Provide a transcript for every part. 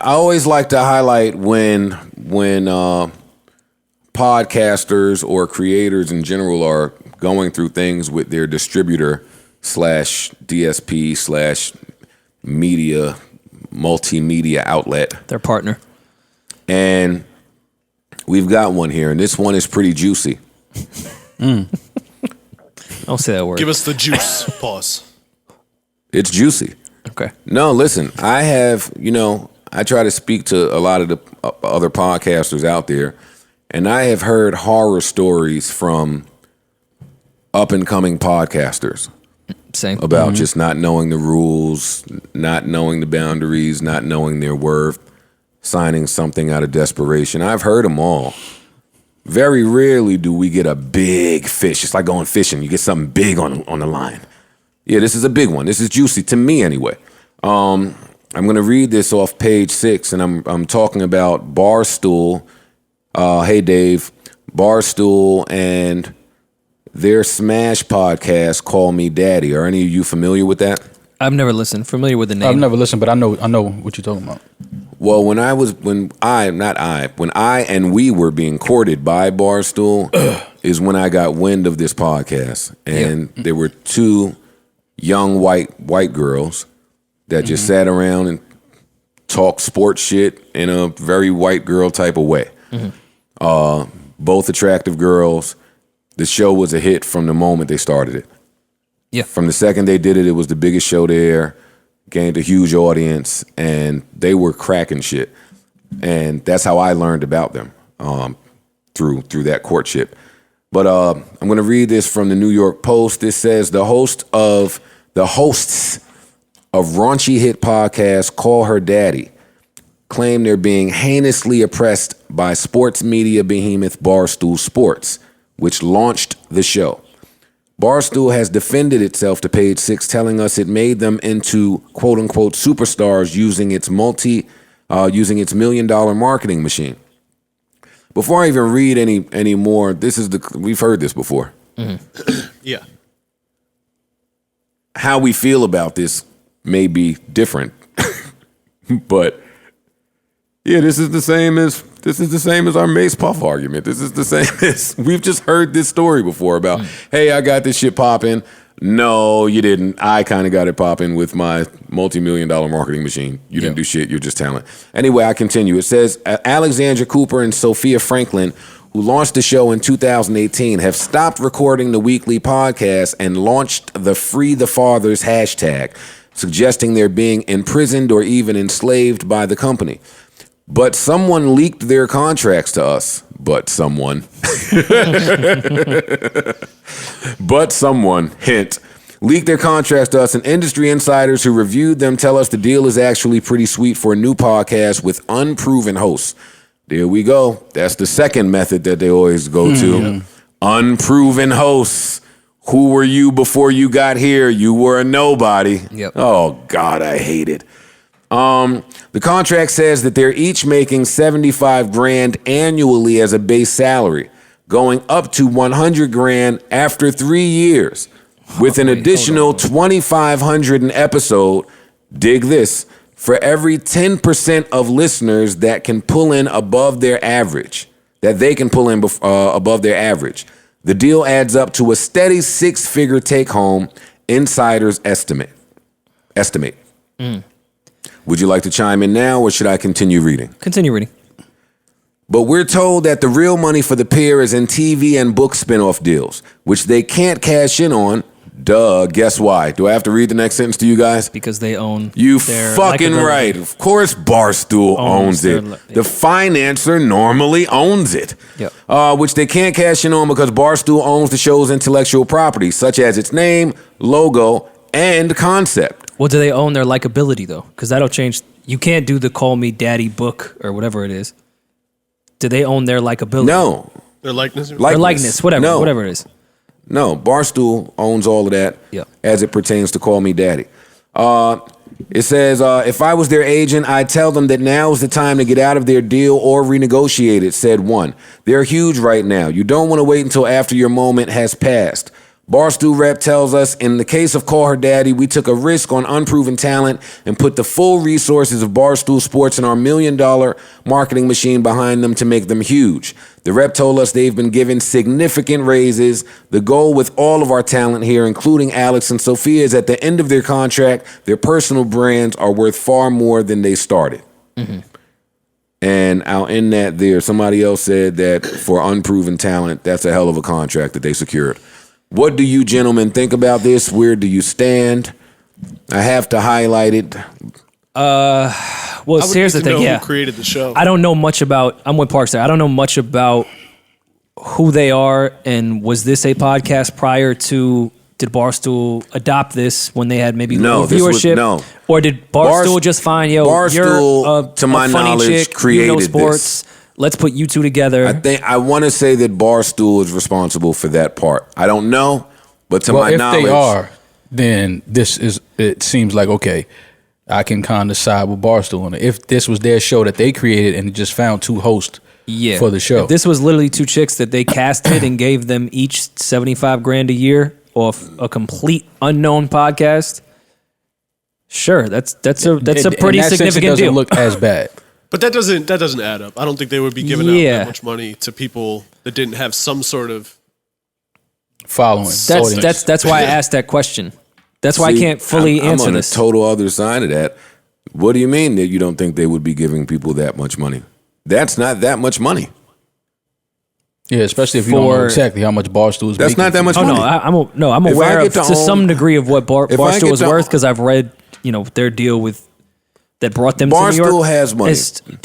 I always like to highlight when podcasters or creators in general are going through things with their distributor / DSP / media, multimedia outlet. Their partner. And we've got one here, and this one is pretty juicy. Don't say that word. Give us the juice. Pause. It's juicy. Okay. No, listen, I have, I try to speak to a lot of the other podcasters out there, and I have heard horror stories from up-and-coming podcasters. Same. About just not knowing the rules, not knowing the boundaries, not knowing their worth, signing something out of desperation. I've heard them all. Very rarely do we get a big fish. It's like going fishing. You get something big on the line. Yeah, this is a big one. This is juicy to me anyway. I'm going to read this off page 6, and I'm talking about Barstool. Hey, Dave. Barstool and their Smash podcast, Call Me Daddy. Are any of you familiar with that? I've never listened. Familiar with the name. I've never listened, but I know what you're talking about. Well, when I and we were being courted by Barstool is when I got wind of this podcast. And there were 2 young white girls that just sat around and talked sports shit in a very white girl type of way. Both attractive girls. The show was a hit from the moment they started it. Yeah. From the second they did it, it was the biggest show there, gained a huge audience, and they were cracking shit. And that's how I learned about them, through that courtship. But I'm going to read this from the New York Post. It says the hosts of raunchy hit podcast Call Her Daddy claim they're being heinously oppressed by sports media behemoth Barstool Sports, which launched the show. Barstool has defended itself to page 6, telling us it made them into quote-unquote superstars using its $1 million marketing machine. Before I even read any more, we've heard this before. Yeah. How we feel about this may be different, but yeah, this is the same as our Mace Puff argument. This is the same as we've just heard this story before about, hey, I got this shit popping. No, you didn't. I kind of got it popping with my multi-million-dollar marketing machine. You didn't do shit. You're just talent. Anyway, I continue. It says Alexandra Cooper and Sophia Franklin, who launched the show in 2018, have stopped recording the weekly podcast and launched the Free the Fathers hashtag, suggesting they're being imprisoned or even enslaved by the company. But someone leaked their contracts to us. But someone, hint, leaked their contracts to us, and industry insiders who reviewed them tell us the deal is actually pretty sweet for a new podcast with unproven hosts. There we go. That's the second method that they always go to. Unproven hosts. Who were you before you got here? You were a nobody. Yep. Oh, God, I hate it. The contract says that they're each making $75,000 annually as a base salary, going up to $100,000 after 3 years, with an additional $2,500 an episode. Dig this: for every 10% of listeners that can pull in above their average, above their average. The deal adds up to a steady 6-figure take-home. Insiders estimate. Would you like to chime in now, or should I continue reading? Continue reading. But we're told that the real money for the pair is in TV and book spinoff deals, which they can't cash in on. Duh, guess why? Do I have to read the next sentence to you guys? Because they own You fucking right. Of course Barstool owns it. The financer normally owns it. Yep. Which they can't cash in on because Barstool owns the show's intellectual property, such as its name, logo, and concept. Well, do they own their likability, though? Because that'll change. You can't do the Call Me Daddy book or whatever it is. Do they own their likability? No. Their likeness? Their likeness, whatever it is. No, Barstool owns all of that as it pertains to Call Me Daddy. It says, if I was their agent, I'd tell them that now is the time to get out of their deal or renegotiate it, said one. They're huge right now. You don't want to wait until after your moment has passed. Barstool rep tells us, in the case of Call Her Daddy, we took a risk on unproven talent and put the full resources of Barstool Sports and our $1 million marketing machine behind them to make them huge. The rep told us they've been given significant raises. The goal with all of our talent here, including Alex and Sophia, is at the end of their contract, their personal brands are worth far more than they started. Mm-hmm. And I'll end that there. Somebody else said that for unproven talent, that's a hell of a contract that they secured. What do you gentlemen think about this? Where do you stand? I have to highlight it. Well, here's the thing. Who Yeah, created the show? I don't know much about. I'm with Parks there. I don't know much about who they are, and was this a podcast prior to? Did Barstool adopt this when they had maybe low viewership? Or did Barstool just find Barstool, you're to my funny knowledge, chick, created sports. Let's put you two together. I want to say that Barstool is responsible for that part. I don't know, but to my knowledge, if they are, then it seems like, okay, I can kind of side with Barstool on it. If this was their show that they created and just found two hosts for the show. If this was literally two chicks that they casted and gave them each $75,000 a year off a complete unknown podcast, sure, that's a pretty significant deal. Doesn't look as bad. But that doesn't add up. I don't think they would be giving out that much money to people that didn't have some sort of following. That's why I asked that question. That's why I can't fully answer I'm on this. the total other side of that. What do you mean that you don't think they would be giving people that much money? That's not that much money. Yeah, especially if you don't know exactly how much Barstool is That's making. not that much Oh money. I'm aware of to some degree of what Barstool is worth because I've read their deal with that brought them to New York. Barstool has money.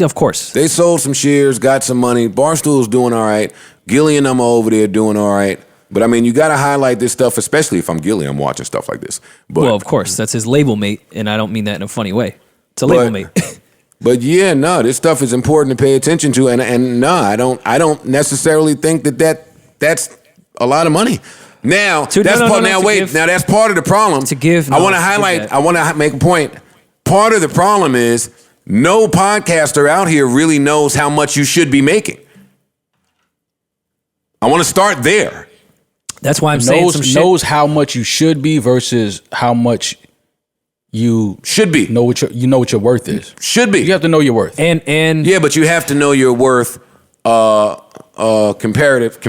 Of course. They sold some shares, got some money. Barstool's doing all right. Gilly and them are over there doing all right. But I mean, you got to highlight this stuff, especially if I'm Gilly. I'm watching stuff like this. But, well, of course, that's his label mate, and I don't mean that in a funny way. It's a label mate. But yeah, no, this stuff is important to pay attention to, and no, I don't necessarily think that's a lot of money. Now that's part of the problem. I want to make a point. Part of the problem is no podcaster out here really knows how much you should be making. I want to start there. That's why I'm saying some shit. Knows how much you should be versus how much you should be. Know what your worth is. Should be. You have to know your worth. And yeah, but you have to know your worth. Comparative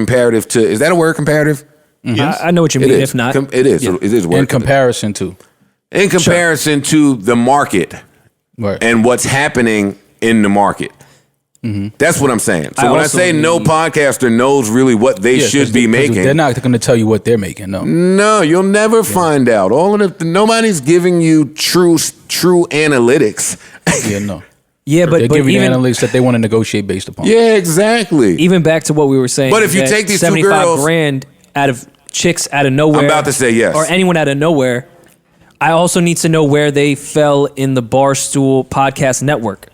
to, is that a word? Comparative. Mm-hmm. Yes. I know what you mean. If not, it is. Yeah. It is a word. In comparison to the market, right, and what's happening in the market. Mm-hmm. That's what I'm saying. So when I say no podcaster knows really what they should be making, they're not going to tell you what they're making. No, you'll never find out. Nobody's giving you true analytics. Yeah, no. Yeah, but they're giving you analytics that they want to negotiate based upon. Yeah, exactly. Even back to what we were saying. But if you take these two girls, $75,000 out of chicks out of nowhere, I'm about to say yes, or anyone out of nowhere, I also need to know where they fell in the Barstool podcast network.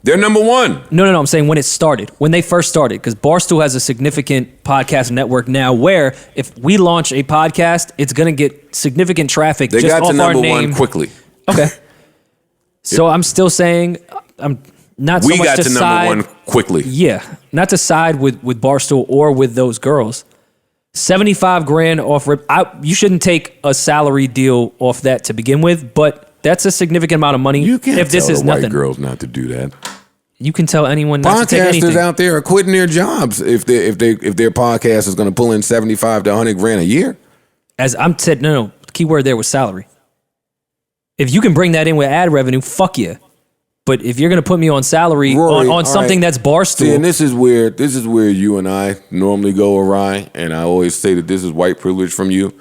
They're number one. No. I'm saying when it started, when they first started, because Barstool has a significant podcast network now where if we launch a podcast, it's going to get significant traffic they just got off to our number name. one quickly. Okay. So I'm still saying I'm not so we much got to side, number one quickly. Yeah. Not to side with Barstool or with those girls. $75,000 off. You shouldn't take a salary deal off that to begin with, but that's a significant amount of money. You can't if this tell is the nothing. white girls not to do that. You can tell anyone not to take anything. Podcasters out there are quitting their jobs if their podcast is going to pull in $75,000 to $100,000 a year. As I'm said, no. The key word there was salary. If you can bring that in with ad revenue, fuck you. But if you're going to put me on salary Rory, on something that's Barstool, see, and this is where you and I normally go awry, and I always say that this is white privilege from you.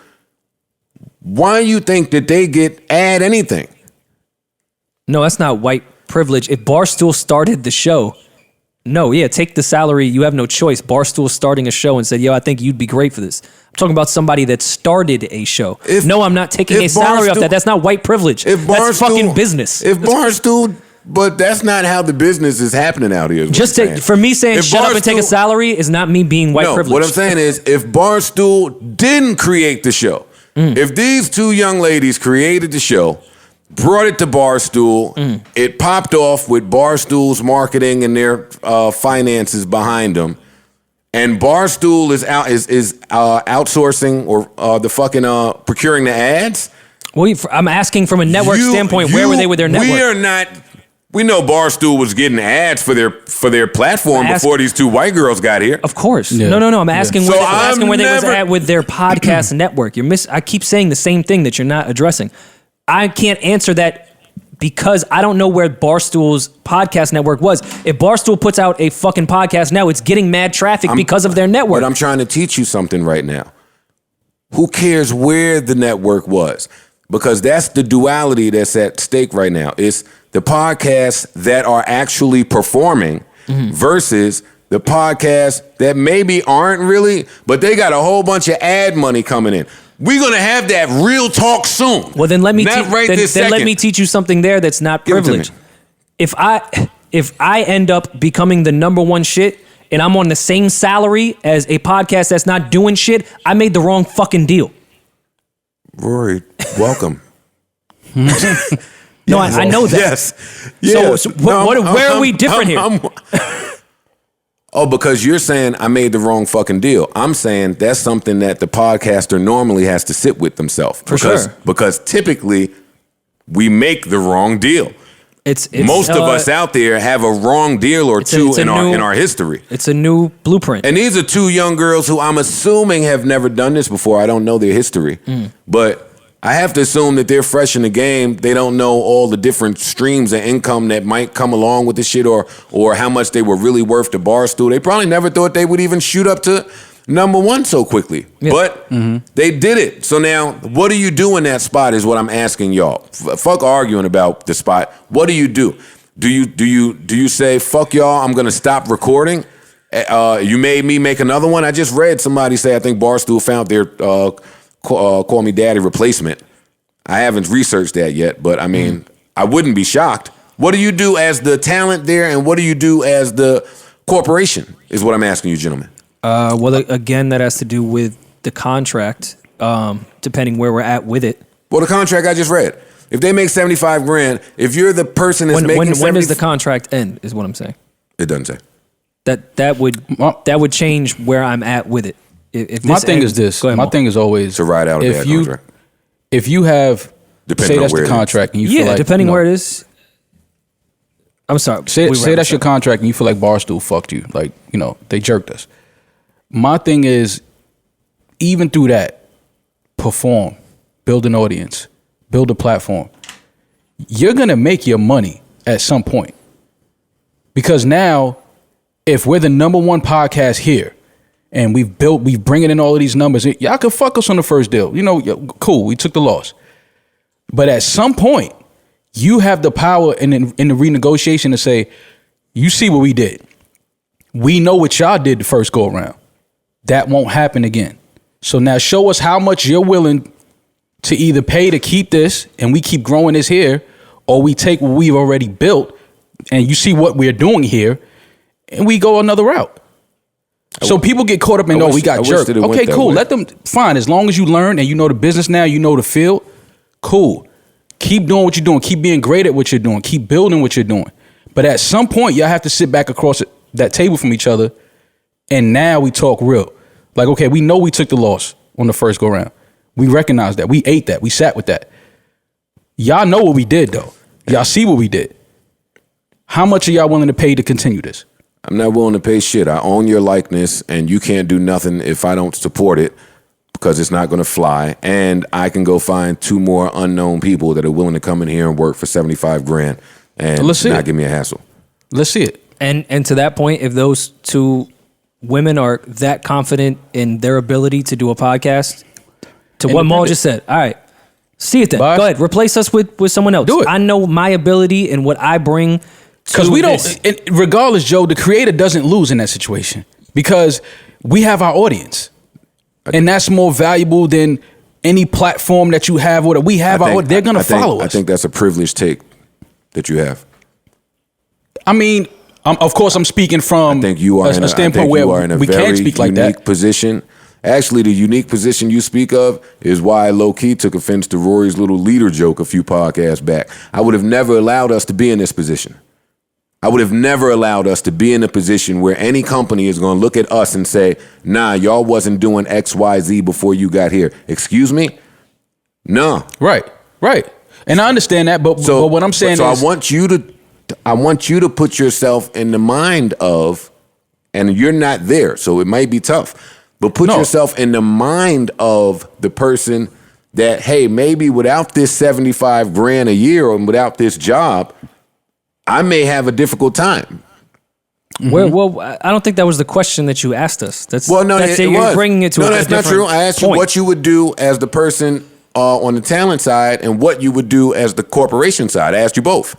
Why you think that they get ad anything? No, that's not white privilege. If Barstool started the show, take the salary. You have no choice. Barstool starting a show and said, yo, I think you'd be great for this. I'm talking about somebody that started a show. I'm not taking a salary off that. That's not white privilege. That's fucking business. But that's not how the business is happening out here. For me saying shut up and take a salary is not me being white privileged. What I'm saying is if Barstool didn't create the show, if these two young ladies created the show, brought it to Barstool, it popped off with Barstool's marketing and their finances behind them, and Barstool is outsourcing or the fucking procuring the ads. Well, I'm asking from a network standpoint, where were they with their network? We are not. We know Barstool was getting ads for their platform before these two white girls got here. Of course. Yeah. No. I'm asking Yeah. where they was at with their podcast network. I keep saying the same thing that you're not addressing. I can't answer that because I don't know where Barstool's podcast network was. If Barstool puts out a fucking podcast now, it's getting mad traffic because of their network. But I'm trying to teach you something right now. Who cares where the network was? Because that's the duality that's at stake right now. It's the podcasts that are actually performing versus the podcasts that maybe aren't really, but they got a whole bunch of ad money coming in. We're gonna have that real talk soon. Well, then let me then let me teach you something there that's not privileged. If I end up becoming the number one shit and I'm on the same salary as a podcast that's not doing shit, I made the wrong fucking deal. Rory, welcome. No, I know that. Yes. Yes. Where are we different here? Oh, because you're saying I made the wrong fucking deal. I'm saying that's something that the podcaster normally has to sit with themselves. Because typically we make the wrong deal. It's Most of us out there have a wrong deal or two in our history. It's a new blueprint. And these are two young girls who I'm assuming have never done this before. I don't know their history. But I have to assume that they're fresh in the game. They don't know all the different streams of income that might come along with this shit or how much they were really worth to Barstool. They probably never thought they would even shoot up to number one so quickly. Yeah. But they did it. So now, what do you do in that spot is what I'm asking y'all. Fuck arguing about the spot. What do you do? Do you say, fuck y'all, I'm going to stop recording? You made me make another one? I just read somebody say, I think Barstool found their... Call Me Daddy replacement. I haven't researched that yet, but I mean, I wouldn't be shocked. What do you do as the talent there, and what do you do as the corporation, is what I'm asking you, gentlemen. Well, again, that has to do with the contract, depending where we're at with it. Well, the contract I just read. If they make $75,000, if you're the person that's making when does the contract end, is what I'm saying. It doesn't say. That would change where I'm at with it. If my thing is this. Ahead, my thing is always to ride out a bad contract. If you have, say that's the contract, and you feel like, depending where it is. I'm sorry. Say that's your contract, and you feel like Barstool fucked you, like they jerked us. My thing is, even through that, perform, build an audience, build a platform. You're gonna make your money at some point, because now, if we're the number one podcast here. And we bringing in all of these numbers. Y'all could fuck us on the first deal. Cool, we took the loss. But at some point, you have the power in the renegotiation to say, you see what we did. We know what y'all did the first go around. That won't happen again. So now show us how much you're willing to either pay to keep this and we keep growing this here, or we take what we've already built and you see what we're doing here and we go another route. So people get caught up in, we got jerked. Okay, cool. Let them, fine. As long as you learn and you know the business now, you know the field, cool. Keep doing what you're doing. Keep being great at what you're doing. Keep building what you're doing. But at some point, y'all have to sit back across that table from each other. And now we talk real. Like, okay, we know we took the loss on the first go round. We recognize that. We ate that. We sat with that. Y'all know what we did, though. Y'all see what we did. How much are y'all willing to pay to continue this? I'm not willing to pay shit. I own your likeness, and you can't do nothing if I don't support it because it's not going to fly. And I can go find two more unknown people that are willing to come in here and work for $75,000 and not give me a hassle. Let's see it. And to that point, if those two women are that confident in their ability to do a podcast, to what Maul just said, all right, see it then. Go ahead, replace us with someone else. Do it. I know my ability and what I bring. Because we don't, regardless, Joe, the creator doesn't lose in that situation because we have our audience. And that's more valuable than any platform that you have. Or we have our audience. They're going to follow us. I think that's a privileged take that you have. I mean, of course, I'm speaking from a standpoint where we can't speak like that. Unique position. Actually, the unique position you speak of is why I low-key took offense to Rory's little leader joke a few podcasts back. I would have never allowed us to be in this position. I would have never allowed us to be in a position where any company is going to look at us and say, nah, y'all wasn't doing X, Y, Z before you got here. Excuse me? No. Right. And I understand that, but what I'm saying is, I want you to put yourself in the mind of, and you're not there, so it might be tough, but put yourself in the mind of the person that, hey, maybe without this 75 grand a year and without this job, I may have a difficult time. Well, I don't think that was the question that you asked us. You're bringing it to a that's not true. I asked you what you would do as the person on the talent side and what you would do as the corporation side. I asked you both.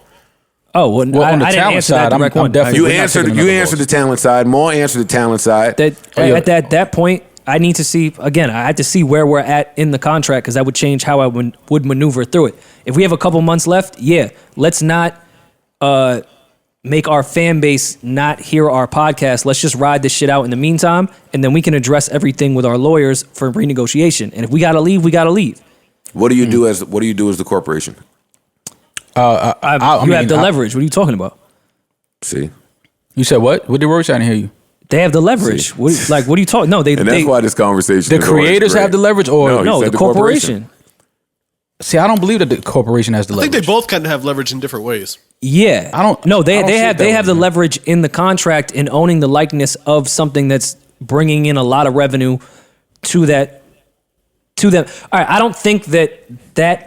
Oh, well on the I didn't answer side, that direct one. You answered the talent side. Maul answered the talent side. At that point, I need to see, again, I had to see where we're at in the contract because that would change how I would maneuver through it. If we have a couple months left, let's not make our fan base not hear our podcast. Let's just ride this shit out in the meantime, and then we can address everything with our lawyers for renegotiation. And if we gotta leave, we gotta leave. What do you do as the corporation? You have the leverage. What are you talking about? See, you said what? What did Roach? I didn't hear you. They have the leverage. What are you talking? No, and that's why this conversation. The creators have the leverage, or no, the corporation. See, I don't believe that the corporation has the leverage. I think they both kind of have leverage in different ways. Yeah, I don't. No, they have the leverage in the contract in owning the likeness of something that's bringing in a lot of revenue to them. All right, I don't think that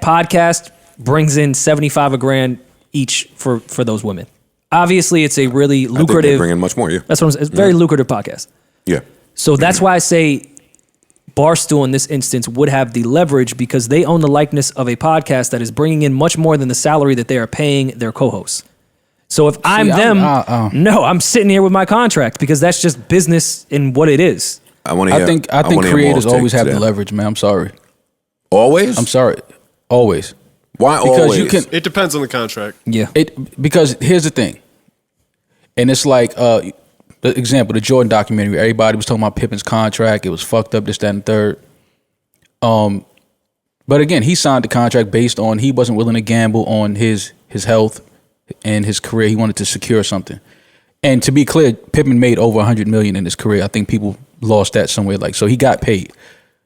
podcast brings in $75,000 each for those women. Obviously, it's a really lucrative. I think they bring in much more. Yeah, that's what I'm saying. It's a very lucrative podcast. Yeah. So that's why I say Barstool in this instance would have the leverage because they own the likeness of a podcast that is bringing in much more than the salary that they are paying their co-hosts. So if I'm sitting here with my contract because that's just business in what it is. I think creators always have the leverage, man. I'm sorry. Always? I'm sorry. Always. Why always? It depends on the contract. Yeah. Because here's the thing. And it's like the example, the Jordan documentary, everybody was talking about Pippen's contract. It was fucked up, this, that, and third. But again, he signed the contract based on he wasn't willing to gamble on his health and his career. He wanted to secure something. And to be clear, Pippen made over $100 million in his career. I think people lost that somewhere. So he got paid.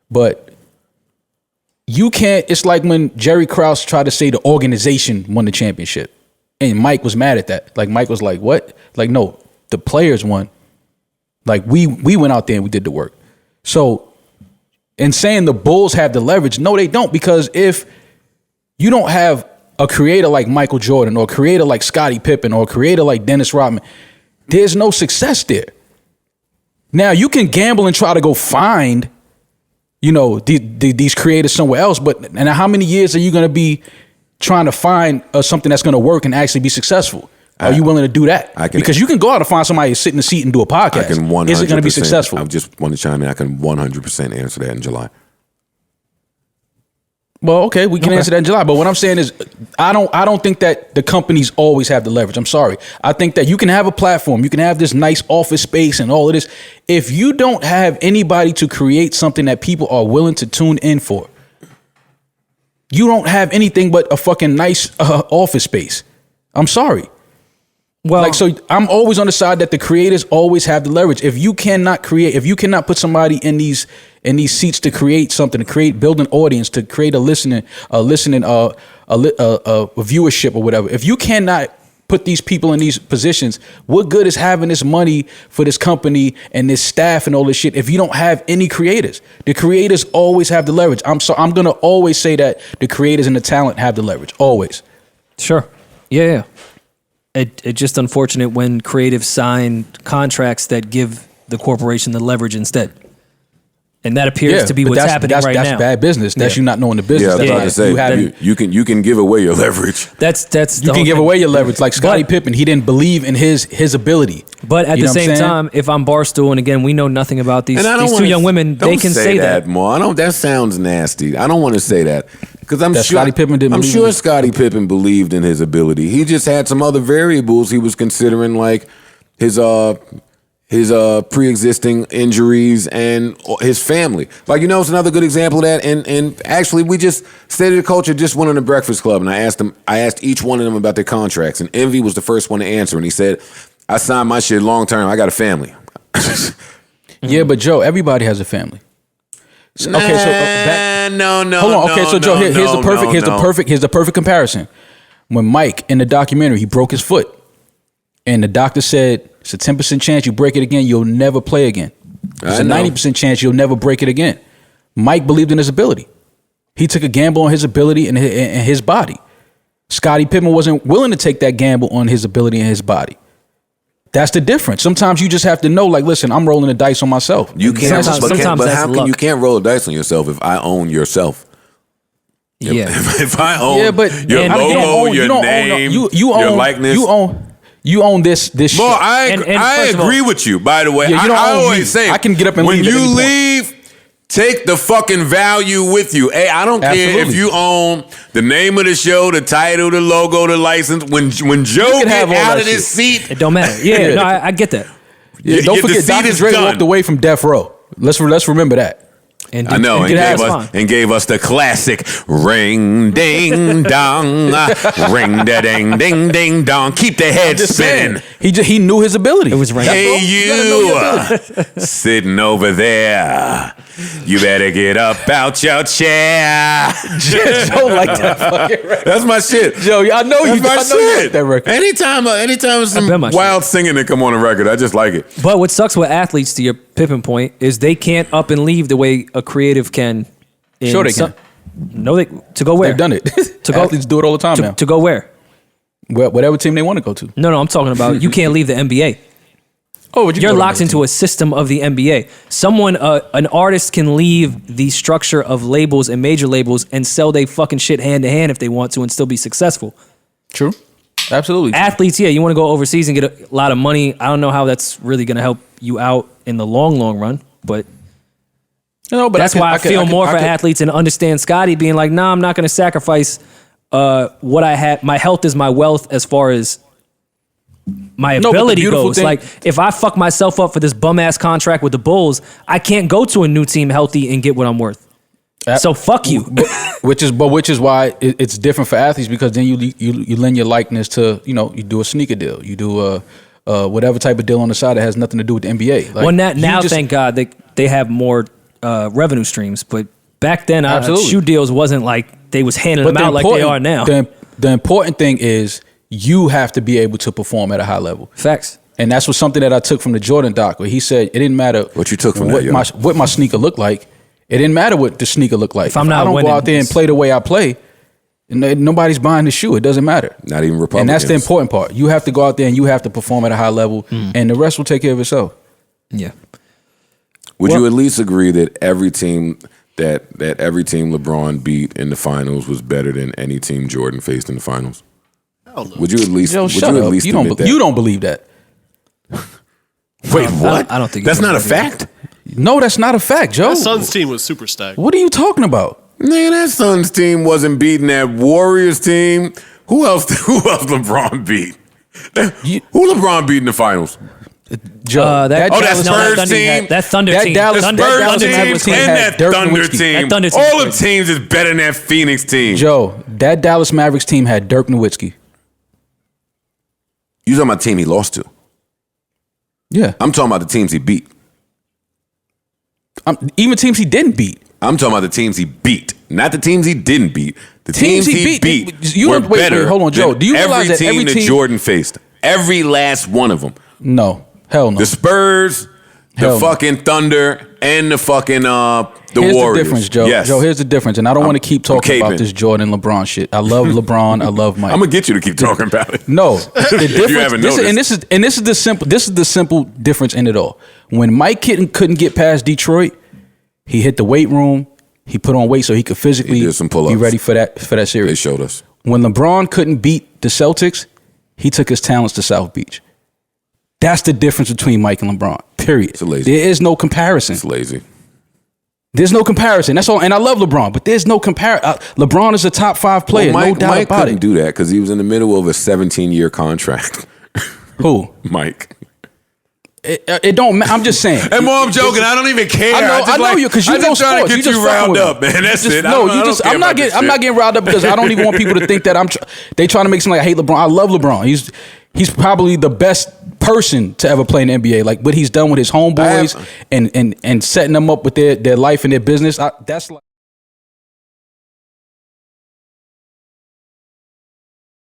But you can't, it's like when Jerry Krause tried to say the organization won the championship. And Mike was mad at that. Like Mike was like, what? Like, no, the players won. Like we went out there and we did the work. So in saying the Bulls have the leverage, no, they don't. Because if you don't have a creator like Michael Jordan or a creator like Scottie Pippen or a creator like Dennis Rodman, there's no success there. Now you can gamble and try to go find, these creators somewhere else. And how many years are you going to be trying to find something that's going to work and actually be successful? Are you willing to do that? Because you can go out and find somebody to sit in the seat and do a podcast. Is it going to be successful? I just want to chime in. I can 100% answer that in July. Well, okay, we can answer that in July. But what I'm saying is, I don't think that the companies always have the leverage. I'm sorry. I think that you can have a platform, you can have this nice office space and all of this. If you don't have anybody to create something that people are willing to tune in for, you don't have anything but a fucking nice office space. I'm sorry. Well, so I'm always on the side that the creators always have the leverage. If you cannot put somebody in these seats to create something, to build an audience, to create a viewership or whatever. If you cannot put these people in these positions, what good is having this money for this company and this staff and all this shit if you don't have any creators? The creators always have the leverage. I'm gonna always say that the creators and the talent have the leverage. Always. Sure. Yeah. It's just unfortunate when creatives sign contracts that give the corporation the leverage instead. And that appears to be what's happening right now. That's bad business. That's you not knowing the business. Yeah, I was about to say, you can give away your leverage. You can give away your leverage. Like Scottie Pippen, he didn't believe in his ability. But at the same time, if I'm Barstool, and again, we know nothing about these two young women, they can say that. More. That sounds nasty. I don't want to say that. Because I'm sure Scottie Pippen believed in his ability. He just had some other variables he was considering, like his his pre-existing injuries and his family. Like, it's another good example of that. And actually, we just State of the Culture just went on the Breakfast Club, and I asked each one of them about their contracts, and Envy was the first one to answer, and he said, "I signed my shit long term. I got a family." Yeah, but Joe, everybody has a family. So, okay, so no. Hold on. Okay, so Joe, here's the perfect comparison. When Mike in the documentary, he broke his foot, and the doctor said it's a 10% chance you break it again, you'll never play again. There's a 90% chance you'll never break it again. Mike believed in his ability. He took a gamble on his ability and his body. Scottie Pippen wasn't willing to take that gamble on his ability and his body. That's the difference. Sometimes you just have to know, like, listen, I'm rolling the dice on myself. You can't, sometimes but that's how can luck. you can't roll a dice on yourself if I own yourself? Yeah. If I own your logo, your name, your likeness. You own this shit. Well, I agree with you, by the way. I always say, I can get up and when leave. you leave, take the fucking value with you. Hey, I don't care if you own the name of the show, the title, the logo, the license. When Joe get out of this seat, it don't matter. Yeah, no, I get that. Yeah, don't forget, Dr. Dre walked away from death row. Let's remember that. And I know, and gave us the classic ring ding dong, ring da ding ding ding dong. Keep the head spinning. He knew his ability. It was right. Hey, you sitting over there. You better get up out your chair. Joe like that fucking record. That's my shit. Joe, I know you like that record. Anytime some wild singing that come on the record, I just like it. But what sucks with athletes, to your Pippen point, is they can't up and leave the way a creative can. Sure they can. No, to go where? They've done it. Athletes do it all the time now. To go where? Whatever team they want to go to. No, I'm talking about you can't leave the NBA. Oh, you're locked into a system of the NBA. An artist can leave the structure of labels and major labels and sell they fucking shit hand to hand if they want to and still be successful. True. Absolutely. Athletes, yeah, you want to go overseas and get a lot of money. I don't know how that's really going to help you out in the long run, but that's why I feel more for athletes and understand Scottie being like, nah, I'm not going to sacrifice what I had. My health is my wealth as far as my ability goes. Like, if I fuck myself up for this bum ass contract with the Bulls, I can't go to a new team healthy and get what I'm worth. So fuck you. Which is why it's different for athletes, because then you lend your likeness to, you do a sneaker deal, you do a whatever type of deal on the side that has nothing to do with the NBA. Like, now thank God they have more revenue streams, but back then shoe deals wasn't like they was handing them out like they are now. The important thing is you have to be able to perform at a high level. Facts. And that's something that I took from the Jordan doc, where he said it didn't matter what you took from what my sneaker looked like. It didn't matter what the sneaker looked like. If I don't go out there and play the way I play, nobody's buying the shoe. It doesn't matter. Not even Republicans. And that's the important part. You have to go out there and you have to perform at a high level, and the rest will take care of itself. Yeah. Would you at least agree that every team LeBron beat in the finals was better than any team Jordan faced in the finals? Hell no. Would you at least? Joe, would you at least admit that? You don't believe that. Wait, what? I don't think that's not a fact. No, that's not a fact, Joe. The Suns team was super stacked. What are you talking about? Nigga, that Suns team wasn't beating that Warriors team. Who else LeBron beat? Who LeBron beat in the finals? Joe, that Spurs team. That Thunder team. The Spurs team and that Thunder team. All the teams is better than that Phoenix team. Joe, that Dallas Mavericks team had Dirk Nowitzki. You talking about the team he lost to? Yeah. I'm talking about the teams he beat. Even teams he didn't beat. I'm talking about the teams he beat, not the teams he didn't beat. The teams he beat were wait, better. Hold on, Joe. Do you realize that every team that Jordan faced? Every last one of them. No, hell no. The Spurs, the fucking Thunder, and the fucking the here's Warriors. The difference, Joe. Yes. Joe, here's the difference, and I don't want to keep talking about this Jordan LeBron shit. I love LeBron. I love Mike. I'm gonna get you to keep talking about it. No, the difference. You haven't noticed. This is the simple difference in it all. When Mike couldn't get past Detroit, he hit the weight room. He put on weight so he could physically be ready for that series. They showed us. When LeBron couldn't beat the Celtics, he took his talents to South Beach. That's the difference between Mike and LeBron. Period. It's lazy. There is no comparison. It's lazy. There's no comparison. That's all. And I love LeBron, but there's no comparison. LeBron is a top 5 player. Well, no doubt Mike about couldn't it. do that because he was in the middle of a 17-year contract. Who? Mike. It don't. I'm just saying. And more, I'm joking. I don't even care. I know you because you know trying sports. to you get just you riled up, man. That's it. No, you just. I'm not getting riled up because I don't even want people to think that they trying to make something like I hate LeBron. I love LeBron. He's probably the best person to ever play in the NBA. Like what he's done with his homeboys and setting them up with their life and their business. That's like.